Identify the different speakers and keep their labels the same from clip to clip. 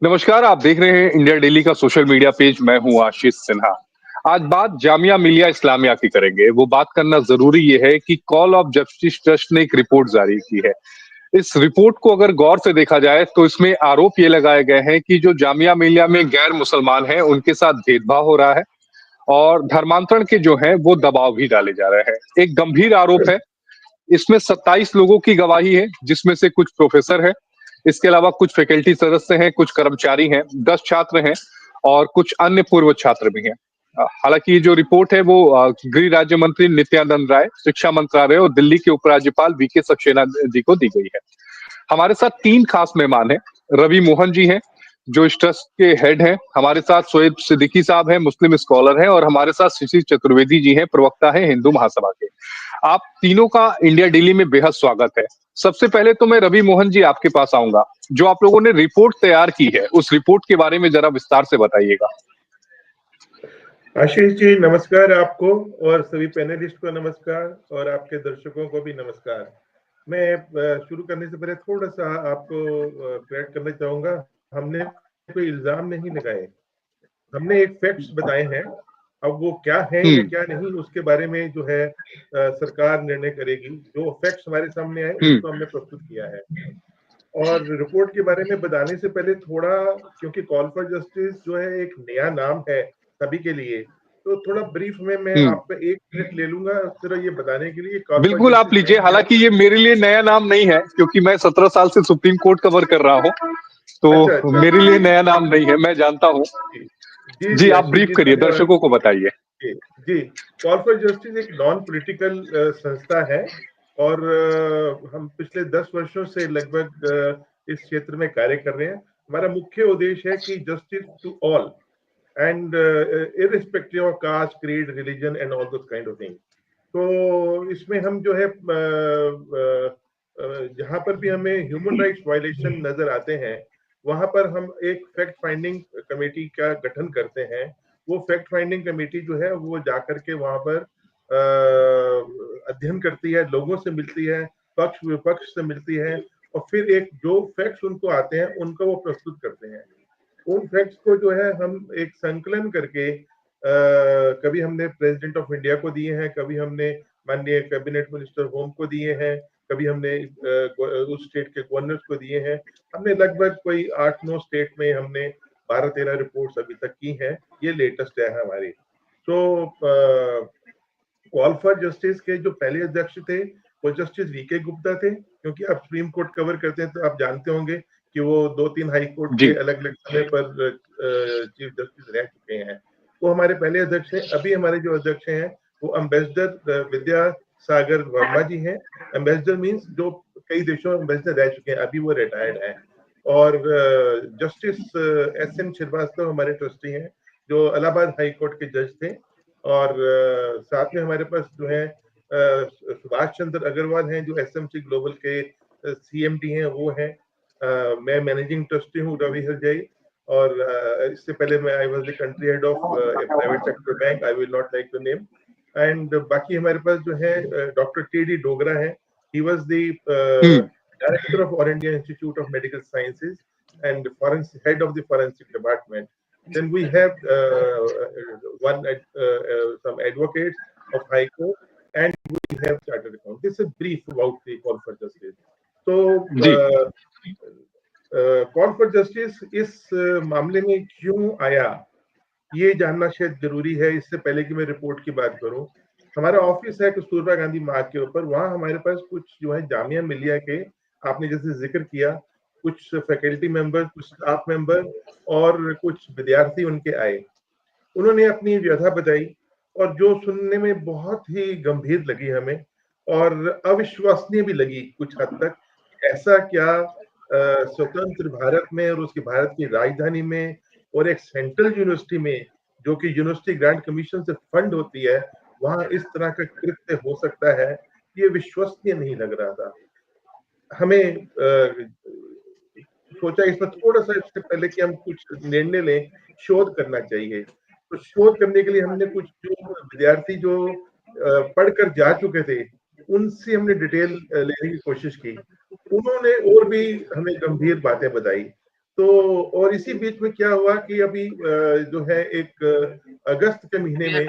Speaker 1: नमस्कार, आप देख रहे हैं इंडिया डेली का सोशल मीडिया पेज। मैं हूं आशीष सिन्हा। आज बात जामिया मिलिया इस्लामिया की करेंगे। वो बात करना जरूरी ये है कि कॉल ऑफ जस्टिस ट्रस्ट ने एक रिपोर्ट जारी की है। इस रिपोर्ट को अगर गौर से देखा जाए तो इसमें आरोप ये लगाए गए हैं कि जो जामिया मिलिया में गैर मुसलमान हैं उनके साथ भेदभाव हो रहा है और धर्मांतरण के जो हैं वो दबाव भी डाले जा रहे हैं। एक गंभीर आरोप है। इसमें 27 लोगों की गवाही है, जिसमें से कुछ प्रोफेसर हैं। इसके अलावा कुछ फैकल्टी सदस्य हैं, कुछ कर्मचारी हैं, 10 छात्र हैं और कुछ अन्य पूर्व छात्र भी हैं। हालांकि ये जो रिपोर्ट है वो गृह राज्य मंत्री नित्यानंद राय, शिक्षा मंत्रालय और दिल्ली के उपराज्यपाल वीके सक्सेना जी को दी गई है। हमारे साथ 3 खास मेहमान हैं। रवि मोहन जी हैं, जो इस ट्रस्ट के हेड हैं। हमारे साथ शोएब सिद्दीकी साहब हैं, मुस्लिम स्कॉलर हैं और हमारे साथ शिशिर चतुर्वेदी जी हैं, प्रवक्ता हैं हिंदू महासभा के। आप तीनों का इंडिया डेली में बेहद स्वागत है। सबसे पहले तो मैं रवि मोहन जी आपके पास आऊंगा। जो आप लोगों ने रिपोर्ट तैयार की है, उस रिपोर्ट के बारे में जरा विस्तार से बताइएगा।
Speaker 2: आशीष जी नमस्कार आपको और सभी पैनलिस्ट को नमस्कार और आपके दर्शकों को भी नमस्कार। मैं शुरू करने से पहले थोड़ा सा आपको करेक्ट करना चाहूंगा। हमने कोई इल्जाम नहीं लगाए, हमने एक फैक्ट्स बताए हैं। अब वो क्या है या क्या नहीं उसके बारे में जो है सरकार निर्णय करेगी। जो फैक्ट्स हमारे सामने आए उसको हमने प्रस्तुत किया है। और रिपोर्ट के बारे में बताने से पहले थोड़ा, क्योंकि कॉल फॉर जस्टिस जो है एक नया नाम है सभी के लिए, तो थोड़ा ब्रीफ में मैं आपका 1 मिनट ले लूंगा सिर्फ ये बताने के लिए कॉल फॉर
Speaker 1: बिल्कुल आप
Speaker 2: जस्टिस है
Speaker 1: लीजिए।
Speaker 2: क्या।
Speaker 1: हालांकि ये मेरे लिए नया नाम नहीं है, क्योंकि मैं 17 साल से सुप्रीम कोर्ट कवर कर रहा हूँ,
Speaker 2: अच्छा
Speaker 1: तो
Speaker 2: अच्छा
Speaker 1: मेरे लिए नया नाम नहीं है, मैं जानता हूँ।
Speaker 2: जी जी
Speaker 1: जी,
Speaker 2: जी
Speaker 1: आप
Speaker 2: आशीष
Speaker 1: ब्रीफ
Speaker 2: जी
Speaker 1: करिए,
Speaker 2: धन्यवाद।
Speaker 1: दर्शकों को बताइए।
Speaker 2: जी जी, कॉल फॉर जस्टिस एक नॉन पॉलिटिकल संस्था है और हम पिछले 10 वर्षों से लगभग इस क्षेत्र में कार्य कर रहे हैं। हमारा मुख्य उद्देश्य है कि justice to all and irrespective of caste, creed, religion and all those kind of things. तो इसमें हम जो है जहां पर भी हमें ह्यूमन राइट्स वायलेशन नजर आते हैं वहां पर हम एक फैक्ट फाइंडिंग कमेटी का गठन करते हैं। वो फैक्ट फाइंडिंग कमेटी जो है वो जाकर के वहां पर अध्ययन करती है, लोगों से मिलती है, पक्ष विपक्ष से मिलती है और फिर एक जो फैक्ट्स उनको आते हैं उनको वो प्रस्तुत करते हैं। उन फैक्ट्स को जो है हम एक संकलन करके कभी हमने प्रेसिडेंट ऑफ इंडिया को दिए हैं, कभी हमने माननीय कैबिनेट मिनिस्टर होम को दिए हैं, कभी हमने उस स्टेट के गवर्नर्स को दिए हैं। हमने लगभग कोई 8-9 स्टेट में हमने 12-13 रिपोर्ट्स अभी तक की हैं। ये लेटेस्ट है हमारी। तो कॉल फॉर जस्टिस के जो पहले अध्यक्ष थे वो जस्टिस वीके गुप्ता थे। क्योंकि आप सुप्रीम कोर्ट कवर करते हैं तो आप जानते होंगे कि वो 2-3 हाई कोर्ट के
Speaker 1: जी।
Speaker 2: अलग अलग समय पर चीफ जस्टिस रह चुके हैं। वो हमारे पहले अध्यक्ष हैं। अभी हमारे जो अध्यक्ष हैं वो एम्बेसडर विद्या सागर वर्मा जी हैं। एम्बेसडर मीन्स जो कई देशों में एम्बेसडर रह चुके हैं, अभी वो रिटायर्ड हैं। और जस्टिस एस.एन. श्रीवास्तव हमारे ट्रस्टी हैं जो इलाहाबाद हाई कोर्ट के जज थे। और साथ में हमारे पास जो है सुभाष चंद्र अग्रवाल हैं जो एसएमसी ग्लोबल के सीएमडी हैं, वो हैं। मैं मैनेजिंग ट्रस्टी हूँ रवि हरजाई। और इससे पहले मैं I was the country head of A private sector bank, I will not like the name. And बाकी हमारे पास जो है डॉक्टर टी.डी. डोगरा है। He was the director of all India institute of medical sciences and head of the forensic department. Then we have some advocates of High Court, and we have chartered account. This is brief about the call for justice. So,
Speaker 1: जी।
Speaker 2: Call for justice इस मामले में क्यों आया ये जानना शायद जरूरी है। इससे पहले कि मैं रिपोर्ट की बात करूं, हमारा ऑफिस है कस्तूरबा गांधी मार्ग के ऊपर। वहां हमारे पास कुछ जो है जामिया मिलिया के, आपने जैसे जिक्र किया, कुछ फैकल्टी मेंबर, कुछ स्टाफ मेंबर और कुछ विद्यार्थी उनके आए। उन्होंने अपनी व्यथा बताई और जो सुनने में बहुत ही गंभीर लगी हमें और अविश्वसनीय भी लगी कुछ हद तक। ऐसा क्या स्वतंत्र भारत में और उसकी भारत की राजधानी में और एक सेंट्रल यूनिवर्सिटी में जो कि यूनिवर्सिटी ग्रांट कमीशन से फंड होती है, वहां इस तरह का कृत्य हो सकता है, ये विश्वसनीय नहीं लग रहा था हमें। सोचा इस पर थोड़ा सा, इससे पहले कि हम कुछ निर्णय लें, शोध करना चाहिए। तो शोध करने के लिए हमने कुछ जो विद्यार्थी जो पढ़कर जा चुके थे उनसे हमने डिटेल लेने की कोशिश की। उन्होंने और भी हमें गंभीर बातें बताई। तो और इसी बीच में क्या हुआ कि अभी जो है एक अगस्त के महीने में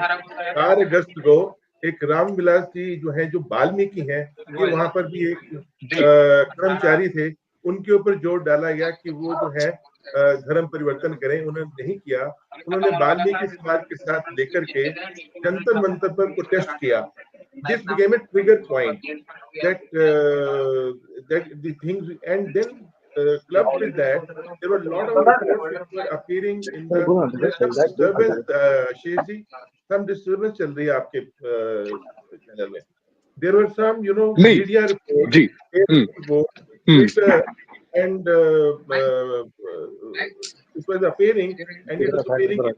Speaker 2: 4 अगस्त को एक रामविलास जी जो है, जो वाल्मीकि हैं, ये वहां पर भी एक कर्मचारी थे, उनके ऊपर जोर डाला गया कि वो जो है धर्म परिवर्तन करें। उन्होंने नहीं किया। उन्होंने वाल्मीकि समाज के साथ लेकर के जंतर मंतर पर प्रोटेस्ट किया। This became a trigger point that that the things, and then clubbed with that there were a lot of reports which were appearing in the, there's some disturbance, Shirji, some disturbance चल रही है आपके channel में। There were some, you know,
Speaker 1: नहीं
Speaker 2: media reports,
Speaker 1: ji
Speaker 2: reports,
Speaker 1: hmm
Speaker 2: Twitter, and it was appearing, and it was appearing in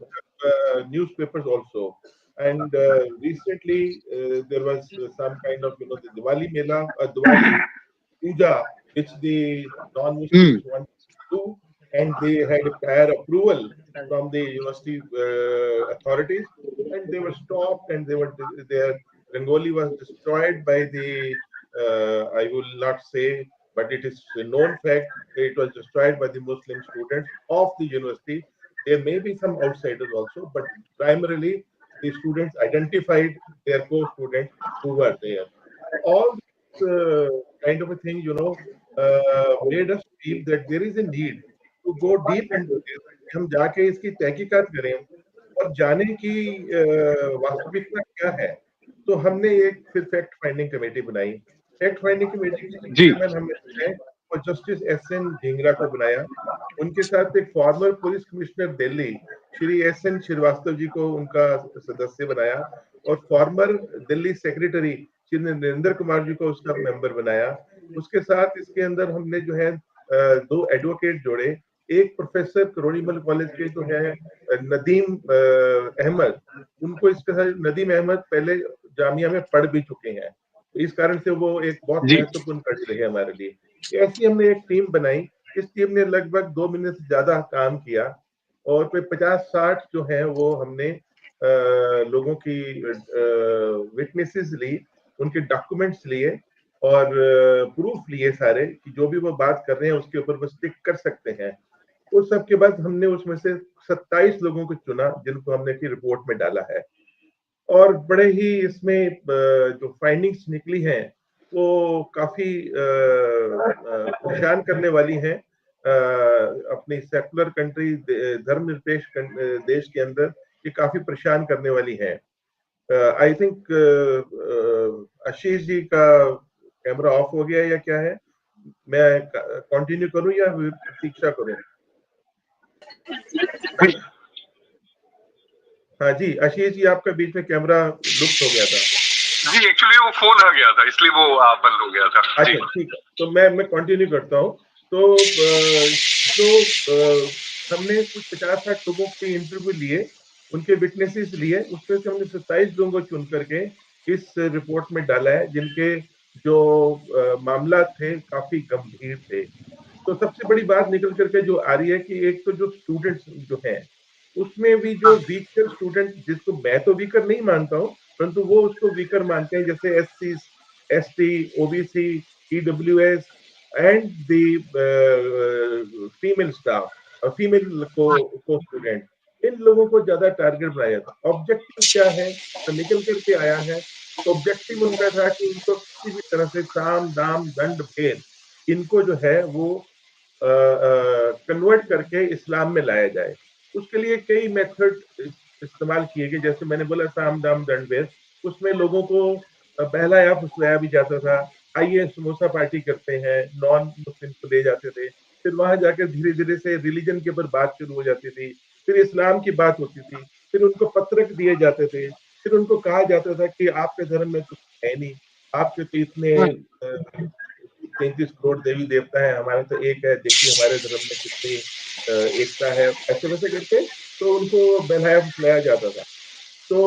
Speaker 2: newspapers also. And recently there was some kind of, you know, the Diwali Mela, Diwali Puja, which the non-Muslims wanted to do, and they had a prior approval from the university authorities, and they were stopped, and their Rangoli was destroyed by the, I will not say, but it is a known fact, it was destroyed by the Muslim students of the university. There may be some outsiders also, but primarily the students identified their co-students who were there. All this kind of a thing, you know, made us feel that there is a need to go deep into this. हम जाके इसकी तहकीकात करें और जाने की वास्तविकता क्या है। तो हमने एक फिर फैक्ट फाइंडिंग कमेटी बनाई। फैक्ट फाइंडिंग कमेटी के
Speaker 1: जी
Speaker 2: चेयरमैन हमने बनाए और जस्टिस एस.एन. ढींगरा को बनाया। उनके साथ एक former police commissioner Delhi Shri S N. Srivastava ji को उनका सदस्य बनाया, और फॉर्मर दिल्ली सेक्रेटरी श्री नरेंद्र कुमार जी को उसका मेंबर बनाया। उसके साथ इसके अंदर हमने जो है 2 एडवोकेट जोड़े। एक प्रोफेसर करोड़ीमल कॉलेज के जो है नदीम अहमद, उनको इसके साथ, नदीम अहमद पहले जामिया में पढ़ भी चुके हैं, तो इस कारण से वो एक बहुत
Speaker 1: जी
Speaker 2: महत्वपूर्ण कड़ी रहे हमारे लिए। ऐसी हमने एक टीम बनाई। इस टीम ने लगभग 2 महीने से ज्यादा काम किया, और कोई 50-60 जो है वो हमने लोगों की विटनेसेस ली, उनके डॉक्यूमेंट्स लिए, और प्रूफ लिए सारे कि जो भी वो बात कर रहे हैं उसके ऊपर वो स्टिक कर सकते हैं। उस सब के बाद हमने उसमें से 27 लोगों को चुना, जिनको हमने की रिपोर्ट में डाला है। और बड़े ही इसमें जो फाइंडिंग्स निकली हैं वो काफी परेशान करने वाली हैं। अपनी सेकुलर कंट्री, धर्मनिरपेक्ष देश के अंदर ये काफी परेशान करने वाली हैं। आई थिंक आशीष जी का कैमरा ऑफ हो गया या क्या है? मैं कंटिन्यू करूं या प्रतीक्षा करूं? हाँ जी, आशीष जी, आपका बीच में कैमरा लुप्त हो गया था।
Speaker 1: जी एक्चुअली वो फोन आ गया था, इसलिए वो बंद हो गया था।
Speaker 2: अच्छा ठीक है, तो मैं कंटिन्यू करता हूँ। तो हमने कुछ 50-60 लोगों के इंटरव्यू लिए, उनके विटनेसेस लिए, उसमें से हमने 27 लोगों को चुन करके इस रिपोर्ट में डाला है, जिनके जो मामला थे काफी गंभीर थे। तो सबसे बड़ी बात निकल करके जो आ रही है कि एक तो जो स्टूडेंट्स जो हैं, उसमें भी जो वीकर स्टूडेंट, जिसको मैं तो वीकर नहीं मानता हूँ, परंतु वो उसको वीकर मानते हैं, जैसे SC, ST, OBC, EWS and the female staff, female को स्टूडेंट, इन लोगों को ज्यादा टारगेट बनाया था। ऑब्जेक्टिव क्या है तो निकल करके आया है। तो ऑब्जेक्टिव उनका था कि इनको किसी भी तरह से साम दाम दंड भेद, इनको जो है वो कन्वर्ट करके इस्लाम में लाया जाए। उसके लिए कई मेथड इस्तेमाल किए गए, जैसे मैंने बोला साम दाम दंड भेद। उसमें लोगों को बहलाया फुसलाया भी जाता था। आइए समोसा पार्टी करते हैं, नॉन मुस्लिम को ले जाते थे, फिर वहां जाकर धीरे धीरे से रिलीजन के ऊपर बात शुरू हो जाती थी, फिर इस्लाम की बात होती थी, फिर उनको पत्रक दिए जाते थे, फिर उनको कहा जाता था कि आपके धर्म में कुछ है नहीं, आपके तो इतने 33 करोड़ देवी देवता है, हमारे तो एक है, देखिए हमारे धर्म में कितनी एकता है, ऐसे वैसे करके तो उनको बहलाया फुसलाया जाता था। तो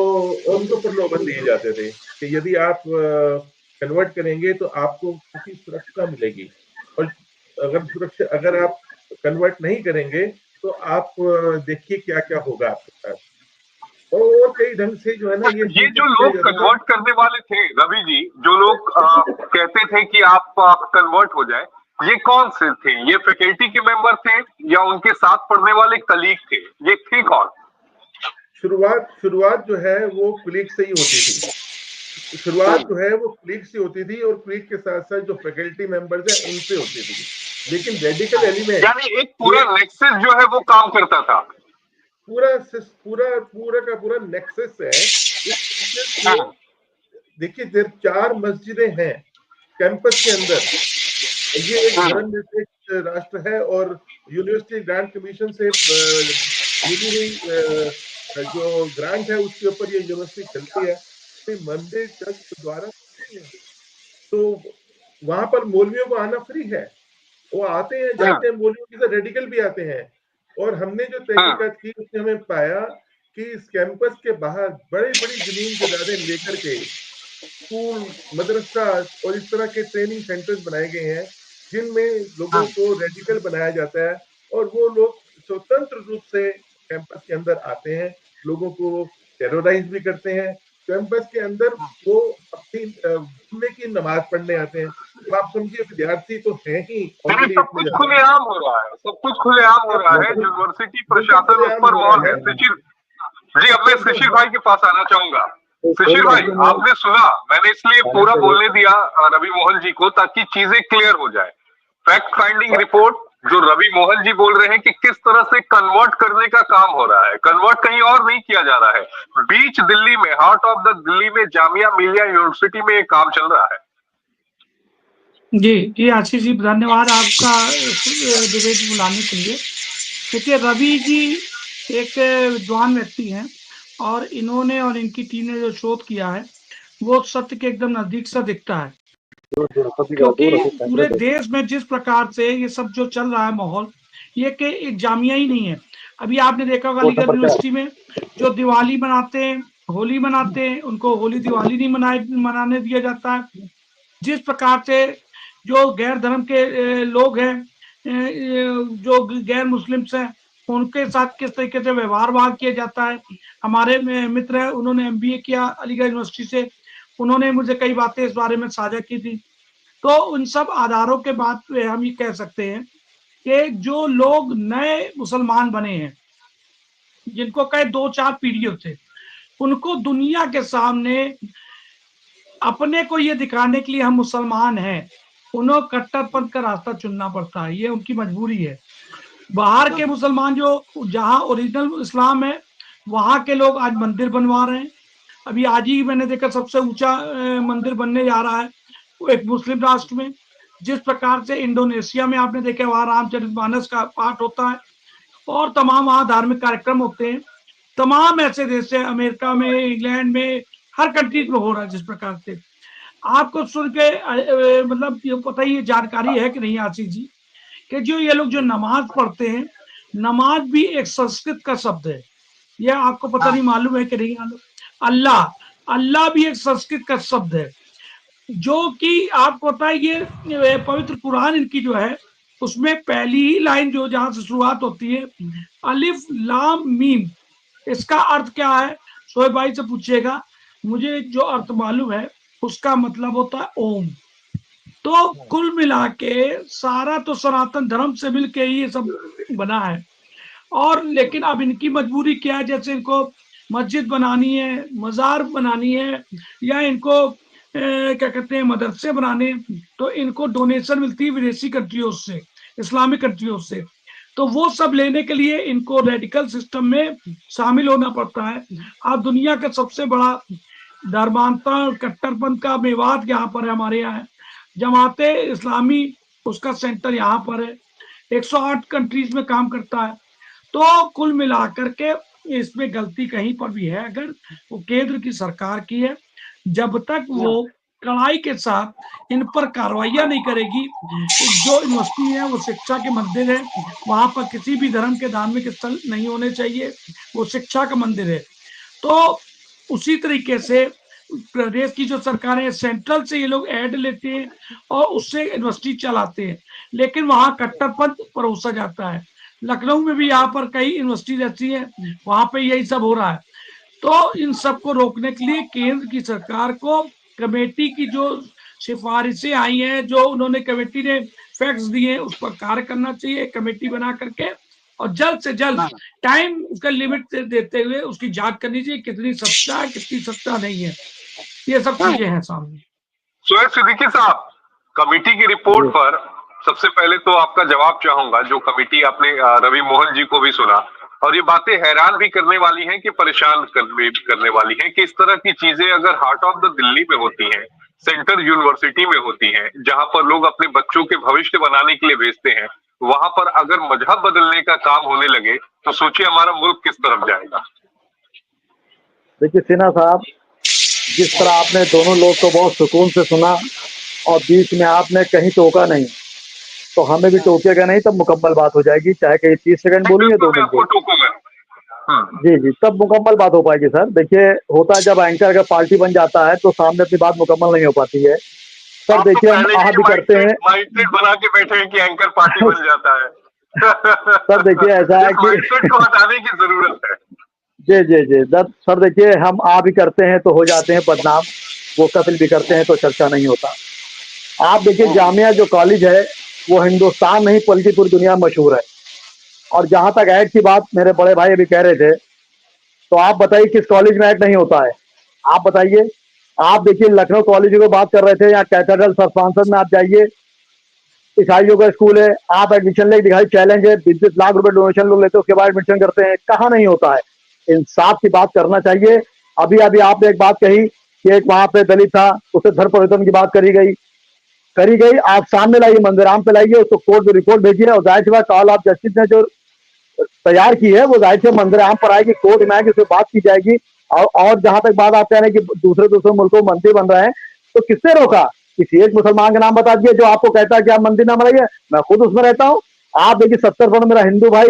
Speaker 2: उनको प्रलोभन दिए जाते थे कि यदि आप कन्वर्ट करेंगे तो आपको काफी सुरक्षा मिलेगी, और अगर आप कन्वर्ट नहीं करेंगे तो आप देखिए क्या क्या होगा आपके साथ। और कई ढंग से जो है ना ये
Speaker 1: ये
Speaker 2: सूचित
Speaker 1: जो
Speaker 2: किया
Speaker 1: लोग
Speaker 2: जाता
Speaker 1: कन्वर्ट करने वाले थे रवि जी, जो लोग कहते थे कि आप कन्वर्ट हो जाए, ये कौन से थे? ये फैकल्टी के मेंबर थे या उनके साथ पढ़ने वाले कलीग थे? ये थे कौन?
Speaker 2: शुरुआत जो है वो कुलीग से ही होती थी। शुरुआत जो है वो कुलीग से होती थी और कुलीग के साथ साथ जो फैकल्टी मेंबर्स हैं उनसे होती थी। लेकिन रेडिकल एलिमेंट
Speaker 1: यानी एक पूरा नेक्सस जो है वो काम करता था।
Speaker 2: पूरा का पूरा नेक्सस है। देखिए, 4 मस्जिदें हैं कैंपस के अंदर। ये एक धर्मनिरपेक्ष राष्ट्र है और यूनिवर्सिटी ग्रांट कमीशन से मिली हुई जो ग्रांट है उसके ऊपर ये यूनिवर्सिटी चलती है। मंदिर, चर्च, गुरुद्वारा तो वहां पर मौलवियों को आना फ्री है। वो आते हैं, जाते हैं, मौलवियों के साथ रेडिकल भी आते हैं। और हमने जो तहकीकात की उसमें हमें पाया कि इस कैंपस के बाहर बड़ी-बड़ी जमीन जायदादें लेकर के स्कूल, मदरसा और इस तरह के ट्रेनिंग सेंटर्स बनाए गए हैं, जिनमें लोगों को रेडिकल बनाया जाता है और वो लोग स्वतंत्र रूप से कैंपस के अंदर आते हैं, लोगों को टेरराइज़ भी करते हैं। कैंपस के अंदर वो अपनी जुम्मे की नमाज़ पढ़ने आते हैं। अब आप समझिए विद्यार्थी तो हैं ही ऑलरेडी
Speaker 1: सब
Speaker 2: इतने
Speaker 1: कुछ
Speaker 2: ज़्यादा।
Speaker 1: खुलेआम हो रहा है, सब कुछ खुलेआम हो रहा है।
Speaker 2: बिल्कुल,
Speaker 1: यूनिवर्सिटी
Speaker 2: बिल्कुल
Speaker 1: प्रशासन उस
Speaker 2: खुलेआम
Speaker 1: पर
Speaker 2: हो
Speaker 1: मौन
Speaker 2: रहा
Speaker 1: है।
Speaker 2: है।
Speaker 1: जी, अब मैं शिशिर भाई के पास आना चाहूंगा। शिशिर भाई, आपने सुना, मैंने इसलिए पूरा बोलने दिया रवि मोहन जी को ताकि चीजें क्लियर हो जाए। फैक्ट फाइंडिंग रिपोर्ट जो रवि मोहन जी बोल रहे हैं कि किस तरह से कन्वर्ट करने का काम हो रहा है, कन्वर्ट कहीं और नहीं किया जा रहा है। बीच दिल्ली में, हार्ट ऑफ द दिल्ली में जामिया मिलिया यूनिवर्सिटी में एक काम चल रहा है।
Speaker 3: जी आशीष जी, धन्यवाद आपका डिबेट बुलाने के लिए। देखिए, रवि जी एक विद्वान व्यक्ति हैं और इन्होंने और इनकी टीम ने जो शोध किया है वो सत्य के एकदम नजदीक से दिखता है। क्योंकि पूरे देश में जिस प्रकार से ये सब जो चल रहा है माहौल, ये कि एक जामिया ही नहीं है। अभी आपने देखा होगा अलीगढ़ यूनिवर्सिटी में जो दिवाली मनाते हैं, होली मनाते हैं, उनको होली दिवाली नहीं मनाने दिया जाता है। जिस प्रकार से जो गैर धर्म के लोग हैं, जो गैर मुस्लिम्स हैं, उनके साथ किस तरीके से व्यवहार किया जाता है। हमारे मित्र है, उन्होंने MBA किया अलीगढ़ यूनिवर्सिटी से, उन्होंने मुझे कई बातें इस बारे में साझा की थी। तो उन सब आधारों के बाद हम ये कह सकते हैं कि जो लोग नए मुसलमान बने हैं, जिनको कहे 2-4 पीढ़ियों से, उनको दुनिया के सामने अपने को ये दिखाने के लिए हम मुसलमान हैं, उन्हें कट्टरपंथ का रास्ता चुनना पड़ता है। ये उनकी मजबूरी है। बाहर के मुसलमान जो जहां ओरिजिनल इस्लाम है, वहां के लोग आज मंदिर बनवा रहे हैं। अभी आज ही मैंने देखा सबसे ऊंचा मंदिर बनने जा रहा है वो एक मुस्लिम राष्ट्र में। जिस प्रकार से इंडोनेशिया में आपने देखा वहां रामचरितमानस का पाठ होता है और तमाम वहां धार्मिक कार्यक्रम होते हैं। तमाम ऐसे देश है, अमेरिका में, इंग्लैंड में, हर कंट्रीज में हो रहा है। जिस प्रकार से आपको सुन के मतलब ये पता ही जानकारी है कि नहीं आशीष जी, कि जो ये लोग जो नमाज पढ़ते हैं, नमाज भी एक संस्कृत का शब्द है। यह आपको पता नहीं मालूम है कि नहीं मालूम। अल्लाह, अल्लाह भी एक संस्कृत का शब्द है, जो कि आपको पता है ये पवित्र कुरान इनकी जो है उसमें पहली ही लाइन जो जहां से शुरुआत होती है, अलिफ लाम मीम, इसका अर्थ क्या है? शोएब भाई से पूछिएगा, मुझे जो अर्थ मालूम है उसका मतलब होता है ओम। तो कुल मिला के सारा तो सनातन धर्म से मिलके ही ये सब बना है। और लेकिन अब इनकी मजबूरी क्या है, जैसे इनको मस्जिद बनानी है, मजार बनानी है, या इनको क्या कहते हैं मदरसे बनाने, तो इनको डोनेशन मिलती है विदेशी कंट्रियों से, इस्लामिक कंट्रियों से। तो वो सब लेने के लिए इनको रेडिकल सिस्टम में शामिल होना पड़ता है। अब दुनिया का सबसे बड़ा धर्मांतर कट्टरपंथ का मेवात यहाँ पर है, हमारे यहाँ है। जमाते इस्लामी उसका सेंटर यहाँ पर है, 108 कंट्रीज में काम करता है। तो कुल मिलाकर के इसमें गलती कहीं पर भी है अगर वो केंद्र की सरकार की है। जब तक वो कड़ाई के साथ इन पर कार्रवाइयां नहीं करेगी, जो यूनिवर्सिटी है वो शिक्षा के मंदिर है, वहां पर किसी भी धर्म के धार्मिक स्थल नहीं होने चाहिए, वो शिक्षा का मंदिर है। तो उसी तरीके से प्रदेश की जो सरकार है, सेंट्रल से ये लोग ऐड लेते हैं और उससे यूनिवर्सिटी चलाते हैं, लेकिन वहां कट्टरपंथ परोसा जाता है। लखनऊ में भी यहाँ पर कई यूनिवर्सिटी रहती है, वहां पे यही सब हो रहा है। तो इन सब को रोकने के लिए केंद्र की सरकार को कमेटी की जो सिफारिशें आई हैं, जो उन्होंने कमेटी ने फैक्ट्स दिए, उस पर कार्य करना चाहिए कमेटी बना करके, और जल्द से जल्द टाइम उसका लिमिट देते हुए उसकी जांच करनी चाहिए, कितनी सत्ता है कितनी सत्ता नहीं है, ये सब चीजें हैं सामने।
Speaker 1: शोएब सिद्दीकी साहब, कमेटी की रिपोर्ट पर सबसे पहले तो आपका जवाब चाहूंगा। जो कमेटी आपने रवि मोहन जी को भी सुना, और ये बातें हैरान भी करने वाली हैं कि परेशान करने वाली हैं कि इस तरह की चीजें अगर हार्ट ऑफ द दिल्ली में होती हैं, सेंट्रल यूनिवर्सिटी में होती हैं, जहां पर लोग अपने बच्चों के भविष्य बनाने के लिए भेजते हैं, वहां पर अगर मजहब बदलने का काम होने लगे तो सोचिए हमारा मुल्क किस तरफ जाएगा।
Speaker 4: देखिए सिन्हा साहब, जिस तरह आपने दोनों लोग को बहुत सुकून से सुना और बीच में आपने कहीं टोका नहीं, तो हमें भी टोकेगा नहीं, तब मुकम्मल बात हो जाएगी, चाहे कहीं 30 सेकंड बोलूं या 2 मिनट बोलूं। जी जी, तब मुकम्मल बात हो पाएगी सर। देखिए, होता है जब एंकर अगर पार्टी बन जाता है तो सामने अपनी बात मुकम्मल नहीं हो पाती है सर। देखिए, हम आह भी करते हैं,
Speaker 1: माइंडसेट बना के बैठे हैं कि एंकर पार्टी बन जाता है।
Speaker 4: सर देखिए ऐसा है कि
Speaker 1: माइंडसेट को हटाने की जरूरत है।
Speaker 4: जी जी जी सर, देखिए हम आ भी करते हैं तो हो जाते हैं बदनाम, वो कत्ल भी करते हैं तो चर्चा नहीं होता। आप देखिए, जामिया जो कॉलेज है वो हिंदुस्तान नहीं बल्कि पूरी दुनिया में मशहूर है। और जहां तक ऐड की बात मेरे बड़े भाई अभी कह रहे थे, तो आप बताइए किस कॉलेज में ऐड नहीं होता है? आप बताइए। आप देखिए, लखनऊ कॉलेज की बात कर रहे थे, यहाँ कैथेड्रल संस्थान में आप जाइए, ईसाइयों का स्कूल है, आप एडमिशन ले दिखाई, चैलेंज है, 20 लाख रुपए डोनेशन लोग लेते हैं, उसके बाद एडमिशन करते हैं, कहाँ नहीं होता है। इंसाफ की बात करना चाहिए। अभी अभी आपने एक बात कही कि एक वहां पे दलित था, उसे धर परिवर्तन की बात करी गई। आप सामने लाइए, मंदिराम पे लाइए, उसको कोर्ट में रिपोर्ट भेजिए, और जाहिर सी बात कॉल ऑफ जस्टिस ने जो तैयार की है वो जाहिर से मंदिराम पर आएगी, कोर्ट में आएगी, उससे बात की जाएगी। और जहां तक बात आप कह रहे हैं कि दूसरे मुल्कों में मंदिर बन रहे हैं, तो किसने रोका? किसी एक मुसलमान का नाम बता दिए जो आपको कहता है कि आप मंदिर ना बनाइए। मैं खुद उसमें रहता हूँ। आप देखिए, 70 वर्ष मेरा हिंदू भाई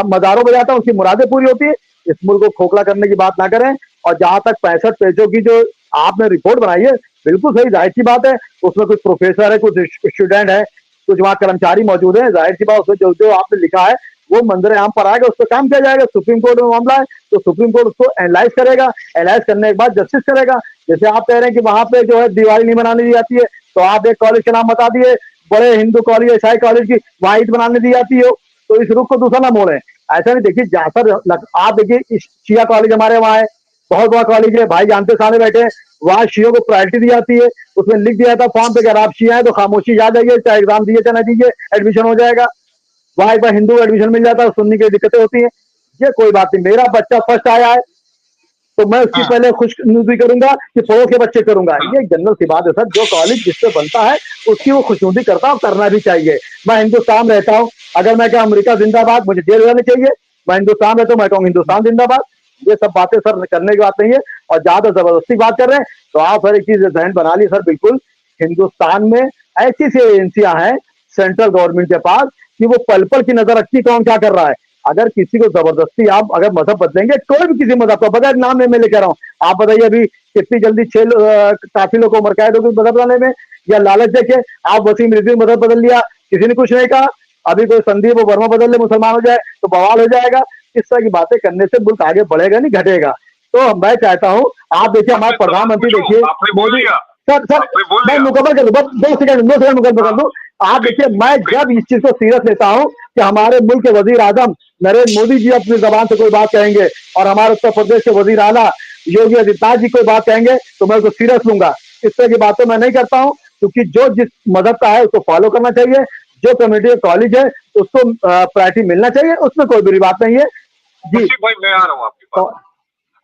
Speaker 4: मजारों में जाता है, उसकी मुरादें पूरी होती है। इस मुल्क को खोखला करने की बात ना करें। और जहां तक 65 पेजों की जो आपने रिपोर्ट बनाई है, बिल्कुल सही, जाहिर सी बात है, उसमें कुछ प्रोफेसर है, कुछ स्टूडेंट है, कुछ वहाँ कर्मचारी मौजूद है, जाहिर सी बात उसमें जो आपने लिखा है वो मंदिर आम पर आएगा, उस पर काम किया जाएगा। सुप्रीम कोर्ट में मामला है तो सुप्रीम कोर्ट उसको एनालाइज करेगा, एनालाइज करने के बाद जस्टिस करेगा। जैसे आप कह रहे हैं कि वहां पे जो है दिवाली नहीं मनाने दी जाती है, तो आप एक कॉलेज के नाम बता दिए, बड़े हिंदू कॉलेज, ईसाई कॉलेज की, वहां ईद बनाने दी जाती हो, तो इस रुख को दूसरा ना मोड़े। ऐसा नहीं। देखिए, जहां पर आप देखिए, शिया कॉलेज हमारे वहाँ है, बहुत बड़ा कॉलेज है, भाई जानते सामने बैठे हैं, वहाँ शियों को प्रायोरिटी दी जाती है। उसमें लिख दिया था फॉर्म पे, अगर आप शिया है तो खामोशी याद आइए, चाहे एग्जाम दिए चाहे ना दीजिए, एडमिशन हो जाएगा। वहां एक बार हिंदू एडमिशन मिल जाता है, सुनने की दिक्कतें होती हैं। ये कोई बात नहीं, मेरा बच्चा फर्स्ट आया है तो मैं उसकी पहले खुशनुदी करूंगा कि पड़ोस के बच्चे करूंगा। ये जनरल सी बात है सर, जो कॉलेज जिससे बनता है उसकी वो खुशनुदी करता हूँ, करना भी चाहिए। मैं हिंदुस्तान रहता हूँ, अगर मैं क्या अमेरिका जिंदाबाद, मुझे जेल जाना चाहिए? मैं हिंदुस्तान रहता हूँ, मैं कहूँ हिंदुस्तान जिंदाबाद। ये सब बातें सर करने की बात नहीं है। और ज्यादा जबरदस्ती बात कर रहे हैं तो आप सर एक चीज जहन बना ली सर, बिल्कुल हिंदुस्तान में ऐसी सी एजेंसियां हैं सेंट्रल गवर्नमेंट के पास कि वो पल पल की नजर रखती कौन क्या कर रहा है। अगर किसी को जबरदस्ती आप अगर मजहब बदलेंगे, कोई भी किसी मजहब का, बगैर नाम में लेकर रहा हूँ, आप बताइए अभी कितनी जल्दी 6 काफिलों को उम्र कैद होगी मजहब बदलने में, या लालच देके आप वसीम रिजवी मजहब बदल लिया, किसी ने कुछ नहीं कहा। अभी कोई संदीप वर्मा बदल ले, मुसलमान हो जाए तो बवाल हो जाएगा। इस तरह की बातें करने से मुल्क आगे बढ़ेगा नहीं, घटेगा। तो मैं चाहता हूँ, आप देखिए हमारे प्रधानमंत्री, देखिए मोदी, सर मैं मुकम्मल कर दूं, बस 2 सेकंड मुकम्मल कर दूं। आप देखिए, मैं जब इस चीज को सीरियस लेता हूं कि हमारे मुल्क के वजीर आजम नरेंद्र मोदी जी अपनी जबान से कोई बात कहेंगे और हमारे उत्तर प्रदेश के वजीर आला योगी आदित्यनाथ जी कोई बात कहेंगे तो मैं उसको सीरियस लूंगा। इस तरह की बातें मैं नहीं करता हूं, क्योंकि जो जिस मदद का है उसको फॉलो करना चाहिए। जो कम्युनिटी कॉलेज है उसको प्रायोरिटी मिलना चाहिए, उसमें कोई बुरी बात नहीं है जी।
Speaker 1: भाई मैं आ रहा हूँ आपके पास।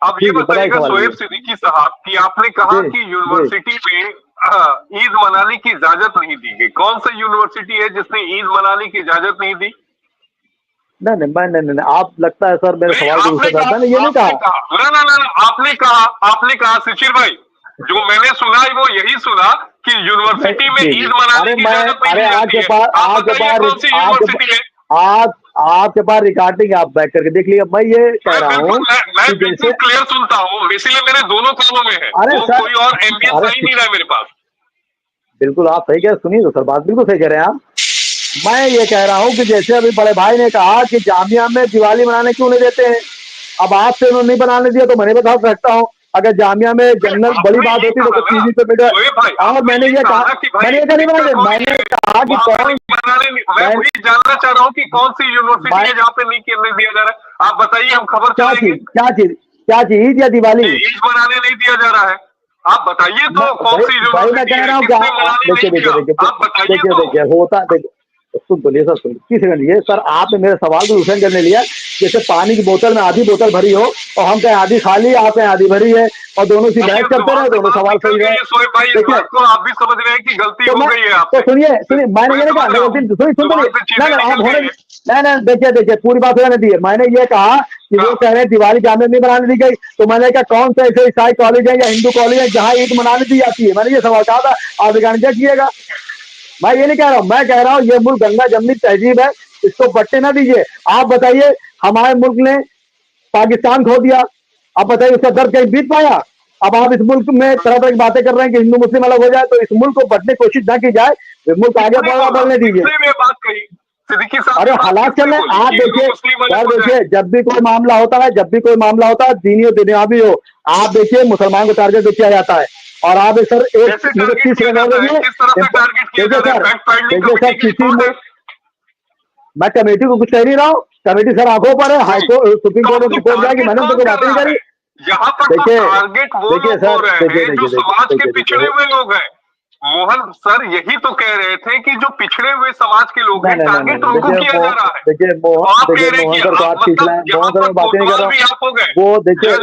Speaker 1: अब ये बताइएगा शोएब सिद्दीकी साहब कि आपने कहा कि यूनिवर्सिटी में ईद मनाने की इजाजत नहीं दी गई। कौन सा यूनिवर्सिटी है जिसने ईद मनाने की इजाजत नहीं दी?
Speaker 4: नहीं, आप लगता है सर मेरे सवाल को दूसरा करता है, ये नहीं कहा।
Speaker 1: ना, आपने कहा शिशिर भाई, जो मैंने सुना है वो यही सुना कि यूनिवर्सिटी में ईद मनाने की इजाजत नहीं दी जाती है।
Speaker 4: आपके पास रिकॉर्डिंग आप बैक करके देख लिया। मैं ये कह रहा हूँ,
Speaker 1: मैं बिल्कुल क्लियर सुनता हूँ, इसलिए मेरे दोनों कानों में है।
Speaker 4: अरे सर,
Speaker 1: कोई और एम्बियंस ही नहीं रहा मेरे पास।
Speaker 4: बिल्कुल आप सही कह रहे, सुनिए तो सर, बात बिल्कुल सही कह रहे हैं आप। मैं ये कह रहा हूँ कि जैसे अभी बड़े भाई ने कहा कि जामिया में दिवाली मनाने क्यों नहीं देते हैं, अब आपसे उन्होंने नहीं बनाने दिया तो मैं नहीं बता सकता हूँ। अगर जामिया में जनरल बड़ी बात होती तो टीवी पे मीडिया। और मैंने ये कहा, मैंने ये नहीं बना, मैंने कहा कि कौन,
Speaker 1: मैं वही जानना चाह रहा हूँ कि कौन सी यूनिवर्सिटी है जहाँ पे नहीं दिया जा रहा है। आप बताइए, हम खबर चलाएंगे।
Speaker 4: क्या चीज ईद या दिवाली?
Speaker 1: ईद मनाने नहीं दिया जा रहा है, आप बताइए तो कौन सी
Speaker 4: भाई मैं कह रहा हूँ, देखिए होता, देखिए सुन बोलिए सर, सुन 30 सेकंड। ये सर आपने मेरे सवाल को दूसरे करने लिया, जैसे पानी की बोतल में आधी बोतल भरी हो और हम कहें आधी खाली, आप कहें आधी भरी है, और दोनों से बहस करते रहे, दोनों सवाल सही है।
Speaker 1: देखिए आप भी समझ रहे हैं कि गलती हो गई है आपसे।
Speaker 4: तो सुनिए, मैंने ये नहीं कहा, नहीं देखिए पूरी बात होने दी है। मैंने ये कहा कि वो कह रहे हैं दिवाली जामिया नहीं बनाने दी गई, तो मैंने कहा कौन सा ऐसे ईसाई कॉलेज है या हिंदू कॉलेज है जहाँ ईद मनाने दी जाती है? मैंने ये सवाल कहा था, आप कीजिएगा। मैं ये नहीं कह रहा हूँ, मैं कह रहा हूँ ये मुल्क गंगा जमनी तहजीब है, इसको बट्टे ना दीजिए। आप बताइए, हमारे मुल्क ने पाकिस्तान खो दिया, आप बताइए उसका दर्द कहीं बीत पाया? अब आप इस मुल्क में तरह तरह की बातें कर रहे हैं कि हिंदू मुस्लिम अलग हो जाए, तो इस मुल्क को बटने की कोशिश ना की जाए, मुल्क आगे बढ़ने दीजिए। अरे हालात चल रहे, आप देखिए जब भी कोई मामला होता है, दीनी और दुनियावी हो, आप देखिए मुसलमान को टारगेट किया जाता है। और आप सर मैं कमेटी को कुछ कह नहीं रहा हूँ, कमेटी सर आंखों पर है, हाईकोर्ट सुप्रीम कोर्ट में रिपोर्ट जाएगी, मैंने उनको बात नहीं करी।
Speaker 1: यहाँ पर टारगेट वो लोग हो रहे हैं जो समाज के पिछड़े हुए लोग हैं। मोहन सर यही तो कह रहे थे कि जो पिछड़े हुए समाज के लोग हैं, टारगेट उनको किया जा रहा है।
Speaker 4: देखिए मोहन सर बात खींच रहे हैं, मोहन सर बातें नहीं कर रहा हूँ, वो देखिए
Speaker 1: अब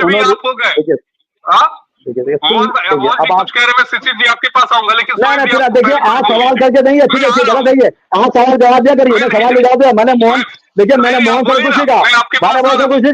Speaker 1: आप कह रहे हैं शिशिर जी आपके पास आऊंगा, लेकिन
Speaker 4: देखिए आप सवाल करके नहीं, अच्छी गलत है, आप सवाल जवाब दिया करिए, सवाल जवाब दिया। मैंने मोहन सर कुछ नहीं कहा, मैंने मोहन सर कुछ नहीं